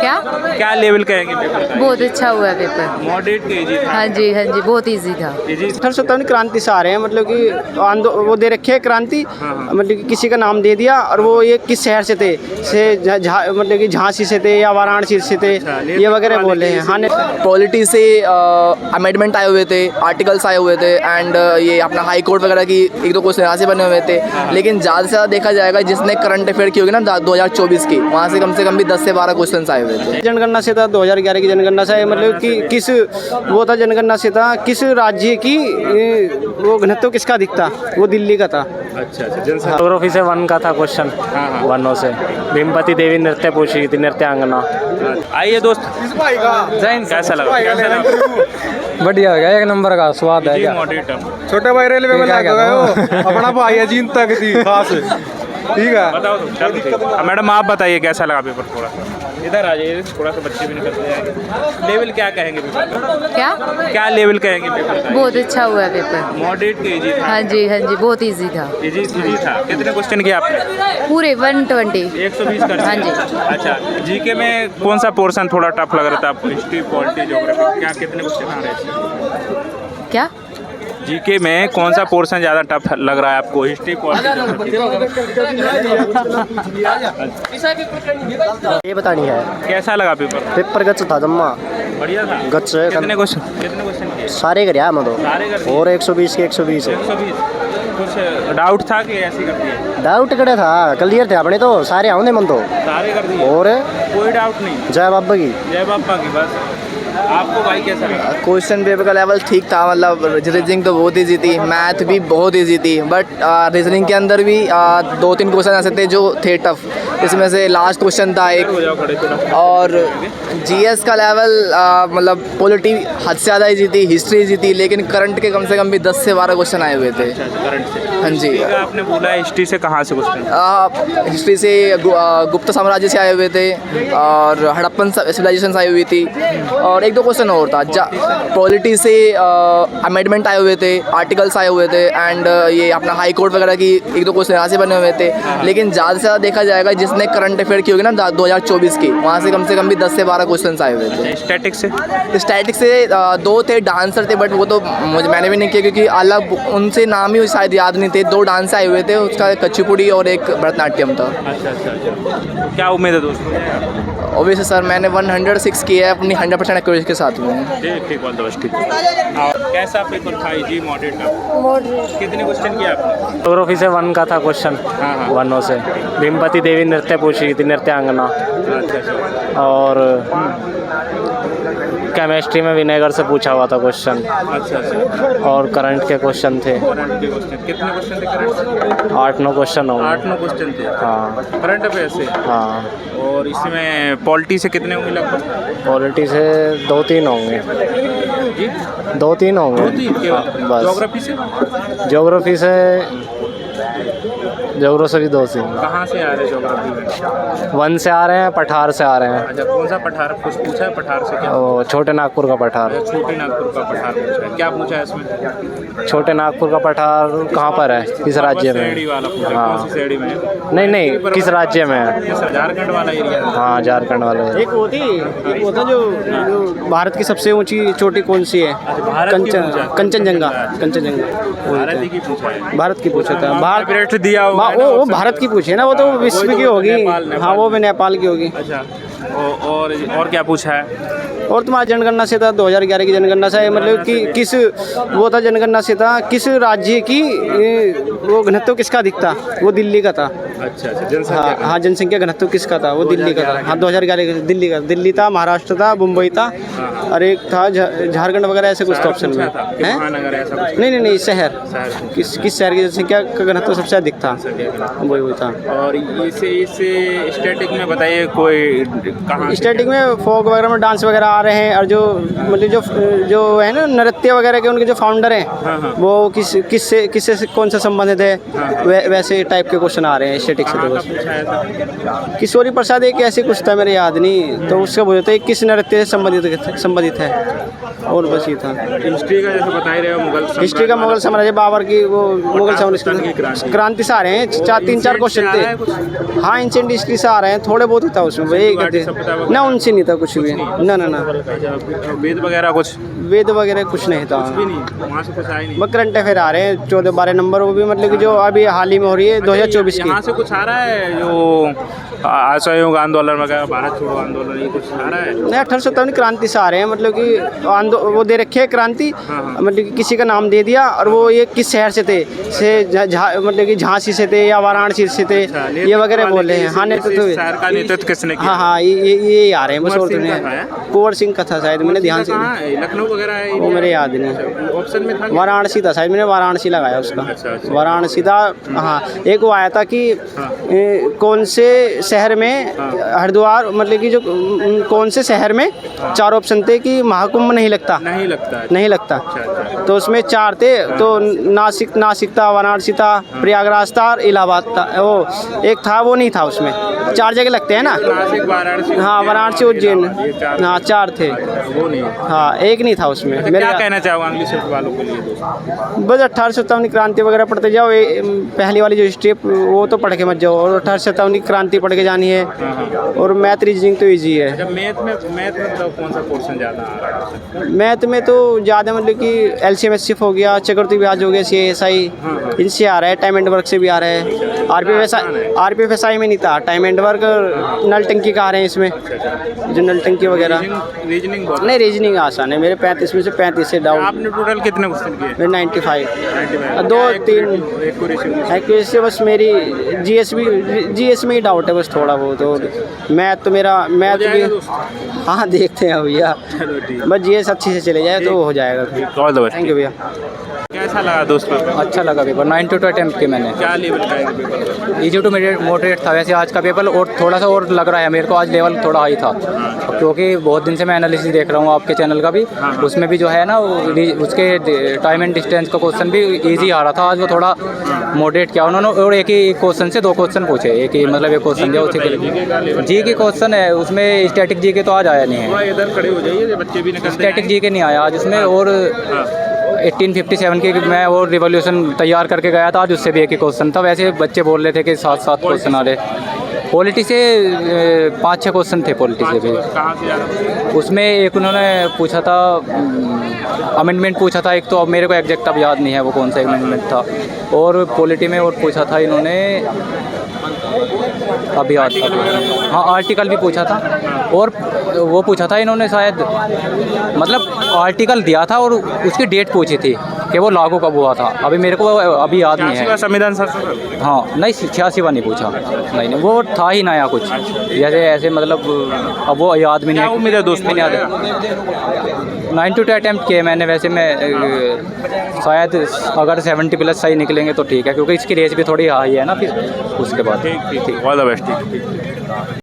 क्या क्या लेवल कहेंगे पेपर का? बहुत अच्छा हुआ पेपर। मॉडरेट के इजी था? हाँ जी बहुत इजी था। इजी 1857 क्रांति से आ रहे हैं, मतलब कि वो दे रखे है क्रांति, मतलब कि किसी का नाम दे दिया और वो ये किस शहर से थे, मतलब कि झांसी से थे या वाराणसी से थे, ये वगैरह बोले हैं। हाँ पॉलिटी से अमेंडमेंट आए हुए थे, आर्टिकल्स आए हुए थे एंड ये अपना हाई कोर्ट वगैरह की एक दो क्वेश्चन यहाँ से बने हुए थे। लेकिन ज़्यादा से ज़्यादा देखा जाएगा जिसने करंट अफेयर की होगी ना 2024 की, वहाँ से कम भी 10 से 12 क्वेश्चन आए हुए थे। जनगणना से था 2011 की जनगणना से, मतलब कि किस वो था जनगणना से था किस राज्य की वो घनत्व किसका दिखता, वो दिल्ली का था। अच्छा ज्योग्राफी से 1 का था क्वेश्चन, 1 से भीमपति देवी नृत्य पूछी थी, नृत्यांगना। आइए दोस्त, कैसा लगा? बढ़िया हो गया, 1 नंबर का स्वाद है क्या? मॉडरेट छोटे भाई रेलवे में लग गए हो, अपना भाई है जीन तक थी खास, ठीक है। बताओ तो, क्या पूछे? मैडम आप बताइए कैसा लगा पेपर? थोड़ा सा इधर आ जाइए, थोड़ा सा बच्चे भी निकलते जाएंगे। लेवल क्या कहेंगे पेपर का? क्या लेवल कहेंगे पेपर का? बहुत अच्छा हुआ पेपर। मॉडरेट के इजी था? हाँ जी बहुत इजी था। इजी था। कितने क्वेश्चन किए आपने? पूरे 120। 120 कर? हाँ जी। अच्छा, जीके में कौन सा पोर्शन थोड़ा टफ लग रहा था आपको? हिस्ट्री, पॉलिटी, ज्योग्राफी, क्या कितने क्वेश्चन आ रहे थे? क्या जीके में कौन सा पोर्शन ज़्यादा टफ लग रहा है आपको? हिस्ट्री, पॉलिटी, ये बतानी है। कैसा लगा पेपर? पेपर गच था जम्मा, बढ़िया था। गच कितने क्वेश्चन किए? सारे कर मैं तो, सारे कर दिए? और 120 के 120 है। 120। कुछ डाउट था कि ऐसे कर दिए? डाउट कड़े था, क्लियर थे अपने तो सारे आउंदे मन तो, सारे कर दिए? और कोई डाउट नहीं? जय बाबा की। जय बाबा की। बस आपको भाई कैसा लगा? क्वेश्चन पेपर का लेवल ठीक था, मतलब रीजनिंग तो बहुत ईजी थी, मैथ भी बहुत ईजी थी, बट रीजनिंग के अंदर भी 2-3 क्वेश्चन ऐसे थे जो थे टफ। इसमें से लास्ट क्वेश्चन था एक, और जीएस का लेवल मतलब पॉलिटी हद से ज़्यादा ईजी थी, हिस्ट्री ईजी थी, लेकिन करंट के कम से कम भी 10 से 12 क्वेश्चन आए हुए थे। करंट से? हाँ जी। आपने बोला हिस्ट्री से कहाँ से क्वेश्चन? हिस्ट्री से गुप्त साम्राज्य से आए हुए थे और हड़प्पन सिविलाइजेशन आई हुई थी, और 1-2 क्वेश्चन और था। पॉलिटी से अमेंडमेंट आए हुए थे, आर्टिकल्स आए हुए थे एंड ये अपना हाई कोर्ट वगैरह की 1-2 क्वेश्चन यहाँ से बने हुए थे। लेकिन ज़्यादा से ज़्यादा देखा जाएगा जिसने करंट अफेयर की होगी ना 2024 की, वहाँ से कम भी 10 से 12 क्वेश्चन आए हुए थे। स्टैटिक से 2 थे, डांसर थे, बट वो तो मैंने भी नहीं किया क्योंकि अलग उनसे नाम ही शायद याद नहीं थे। 2 डांस आए हुए थे, उसका कच्चीपुड़ी और एक भरतनाट्यम था। अच्छा। क्या उम्मीद है दोस्तों? ऑब्वियसली सर, मैंने 106 किया है अपनी 100% एक्यूरेसी के साथ में। ठीक बहुत बस ठीक। कैसा पेपर था? जी मॉडरेट था? कितने क्वेश्चन किए आपने? ज्योग्राफी से 1 का था क्वेश्चन, 1 से भीमपति देवी नृत्य पूछी थी, नृत्यांगना। अच्छा। और केमिस्ट्री में विनेगर से पूछा हुआ था क्वेश्चन। अच्छा। और करंट के क्वेश्चन थे। करंट के क्वेश्चन कितने क्वेश्चन थे? करंट 8-9 क्वेश्चन होंगे। 8-9 क्वेश्चन थे? हाँ। करंट अफेयर से? हाँ। और इसमें पॉलिटी से कितने होंगे लगभग? पॉलिटी से 2-3 होंगे जी? 2-3 होंगे। 2-3 केवल? बस। ज्योग्राफी से? ज्योग्राफी से भी 2-3। कहाँ से आ रहे ज्योग्राफी में? 1 से आ रहे हैं, पठार से आ रहे हैं। अच्छा, कौन सा पठार? कुछ पूछा है पठार से? क्या? वो छोटे नागपुर का पठार। छोटे नागपुर का पठार पूछा है। क्या पूछा है इसमें? छोटे नागपुर का पठार कहाँ पर है, किस राज्य में? शहरी वाला पूछा है। हाँ। कौन सी शहरी में है? नहीं, किस राज्य में है? झारखंड वाला एरिया है? हाँ, झारखंड वाला है। एक वो था जो भारत की सबसे ऊंची चोटी कौन सी है? कंचनजंगा। भारत की पूछा है? भारत की पूछा था। भारत दिया हुआ है ना, वो भारत की पूछी है ना, वो तो विश्व की होगी। हाँ, वो भी नेपाल की होगी। अच्छा। और क्या पूछा है? और तुम्हारा जनगणना से था 2011 की जनगणना से, मतलब कि किस वो था जनगणना से था किस राज्य की वो घनत्व किसका दिखता, वो दिल्ली का था। अच्छा। जनसंख्या? हाँ, जनसंख्या घनत्व किसका था, वो दिल्ली का था। हाँ, 2011 दिल्ली का। दिल्ली था, महाराष्ट्र था, मुंबई था, और एक था झारखंड वगैरह, ऐसे कुछ ऑप्शन में है। महानगर ऐसा कुछ? नहीं, शहर। किस शहर की जनसंख्या का घनत्व सबसे अधिक था, वही था। और इसे स्टैटिक में बताइए, कोई कहाँ? स्टैटिक में फोक वगैरह में डांस वगैरह आ रहे हैं, और जो मतलब जो है ना नृत्य वगैरह के, उनके जो फाउंडर हैं वो किससे कौन सा संबंधित है, वैसे टाइप के क्वेश्चन आ रहे हैं एस्थेटिक से तो कहाँ बस का पूछा है? किशोरी प्रसाद एक ऐसे कुछ था, मेरे याद नहीं, तो उसका बोलते हैं किस नृत्य से संबंधित है, और बस ये था। हिस्ट्री का जैसे बता ही रहे हो, मुगल हिस्ट्री का मुगल साम्राज्य, बाबर की वो मुगल साम्राज्य क्रांति से आ रहे हैं, 3-4 क्वेश्चन थे। हाँ, एंशिएंट हिस्ट्री से आ रहे हैं, थोड़े बहुत ही था उसमें, वही ना, उनसे नहीं था कुछ भी, ना। वेद वगैरह कुछ वेद वगैरह कुछ नहीं था, भी नहीं, वहाँ से कुछ आया नहीं। बस करंट अफेयर आ रहे हैं 14-12 नंबर, वो भी मतलब कि जो अभी हाल ही में हो रही है 2024 की। यहाँ से कुछ आ रहा है जो असहयोग आंदोलन वगैरह, भारत छोड़ो आंदोलन, ये कुछ आ रहा है? नहीं, 1857 क्रांति से आ रहे हैं, मतलब कि वो दे रखे है क्रांति, मतलब कि किसी का नाम दे दिया, और वो ये किस शहर से थे, मतलब कि झांसी से थे या वाराणसी से थे, ये वगैरह बोले हैं। हाँ, नेतृत्व शहर का नेतृत्व किसने किया? हाँ, ये आ रहे हैं बस, और कुंवर सिंह का था, कुंवर सिंह का था शायद, मैंने ध्यान से, लखनऊ वगैरह है, वो मेरे याद नहीं। ऑप्शन में था वाराणसी था शायद, मैंने वाराणसी लगाया उसका। अच्छा। वाराणसी था। हाँ, एक वो आया था कि कौन से शहर में हरिद्वार, मतलब कि जो कौन से शहर में 4 ऑप्शन थे कि महाकुंभ नहीं लगता, नहीं लगता। अच्छा। तो उसमें 4 थे, तो नासिक था, वाराणसी था, प्रयागराज था और इलाहाबाद था। वो एक था, वो नहीं था उसमें, 4 जगह लगते हैं ना। नासिक, वाराणसी, हाँ, वाराणसी, उज्जैन, हाँ 4 थे। वो नहीं, हाँ, एक नहीं था उसमें। अच्छा, क्या कहना चाहोगे इंग्लिश शिफ्ट वालों के लिए? बस 1857 क्रांति वगैरह पढ़ते जाओ, पहली वाली जो हिस्ट्री वो तो पढ़ के मत जाओ, और 1857 की क्रांति पढ़ के जानी है, और मैथ रीजनिंग तो इजी है। जब मैथ में तो कौन सा क्वेश्चन ज़्यादा आ रहा है? मैथ में तो ज़्यादा मतलब कि एलसीएम एचसीएफ हो गया, चक्रवृद्धि ब्याज हो गया, सीएसआई, इनसे आ रहा है, टाइम एंड वर्क से भी आ रहा है। आरपीएफएसआई में नहीं था, टाइम एंड वर्क, नल टंकी का आ रहे हैं इसमें, जो नल टंकी वगैरह। रीजनिंग नहीं, रीजनिंग आसान है मेरे, 35 में से 35 से डाउट। आपने टोटल कितने क्वेश्चन किए? मेरे 95, 2-3 एक्यूरेसी बस मेरी। जीएस में ही डाउट है बस थोड़ा बहुत, और मैथ तो मेरा मैथ भी, हाँ देखते हैं भैया, बस जीएस अच्छी से चले जाए तो हो जाएगा। All the best. Thank you भैया। कैसा लगा दोस्त पेपर? अच्छा लगा पेपर, 92 अटैम्प्ट किए मैंने। क्या लेवल का है पेपर? इजी टू मॉडरेट था वैसे आज का पेपर, और थोड़ा सा और लग रहा है मेरे को आज लेवल थोड़ा हाई था, क्योंकि बहुत दिन से मैं एनालिसिस देख रहा हूँ आपके चैनल का भी, उसमें भी जो है ना उसके टाइम एंड डिस्टेंस का क्वेश्चन भी इजी आ रहा था, आज वो थोड़ा मॉडरेट किया उन्होंने, और एक ही क्वेश्चन से 2 क्वेश्चन पूछे, एक ही मतलब एक क्वेश्चन दिया उसी के जी के क्वेश्चन है, उसमें स्टैटिक जी के तो आज आया नहीं है, इधर खड़े हो जाइए, बच्चे भी निकलते हैं। स्टैटिक जी के नहीं आया आज उसमें, और 1857 की मैं वो रिवॉल्यूशन तैयार करके गया था, आज उससे भी एक ही क्वेश्चन था। वैसे बच्चे बोल रहे थे कि 7 क्वेश्चन आ रहे। पॉलिटी से 5-6 क्वेश्चन थे पॉलिटी से भी। कहाँ से जा रहा है? उसमें एक उन्होंने पूछा था, अमेंडमेंट पूछा था एक, तो अब मेरे को एग्जैक्ट अब याद नहीं है वो कौन सा अमेंडमेंट था, और पॉलिटी में और पूछा था इन्होंने, अभी याद था, हाँ आर्टिकल भी पूछा था, और वो पूछा था इन्होंने शायद, मतलब आर्टिकल दिया था और उसकी डेट पूछी थी कि वो लागू कब हुआ था, अभी मेरे को अभी याद नहीं है। संविधान शासन? हाँ नहीं, 86वां नहीं पूछा, नहीं वो था ही नया कुछ, जैसे ऐसे मतलब अब वो याद भी नहीं है। मेरे दोस्त नहीं याद है। 92 अटैम्प्ट किए मैंने, वैसे मैं शायद अगर 70+ सही निकलेंगे तो ठीक है, क्योंकि इसकी रेस भी थोड़ी हाई है ना फिर उसके बाद। ठीक, ऑल द बेस्ट।